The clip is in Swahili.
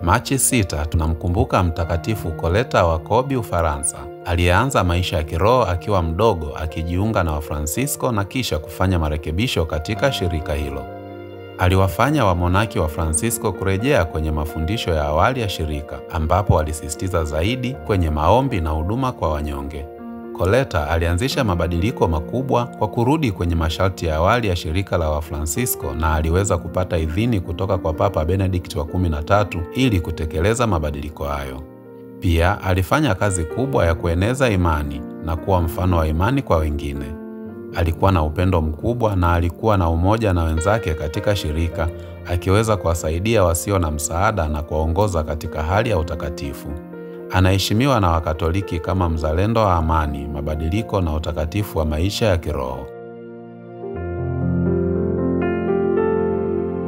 Machi 6 tunamkumbuka Mtakatifu Koleta wa Kobi, Ufaransa. Alianza maisha ya kiroho akiwa mdogo, akijiunga na Wafransisko na kisha kufanya marekebisho katika shirika hilo. Aliwafanya wamonaki wa Fransisko kurejea kwenye mafundisho ya awali ya shirika, ambapo walisisitiza zaidi kwenye maombi na huduma kwa wanyonge. Koleta alianzisha mabadiliko makubwa kwa kurudi kwenye masharti ya awali ya shirika la Wafransisko, na aliweza kupata idhini kutoka kwa Papa Benedict wa 13 ili kutekeleza mabadiliko hayo. Pia alifanya kazi kubwa ya kueneza imani na kuwa mfano wa imani kwa wengine. Alikuwa na upendo mkubwa na alikuwa na umoja na wenzake katika shirika, akiweza kuwasaidia wasio na msaada na kuwaongoza katika hali ya utakatifu. Anaheshimiwa na Wakatoliki kama mzalendo wa amani, mabadiliko na utakatifu wa maisha ya kiroho.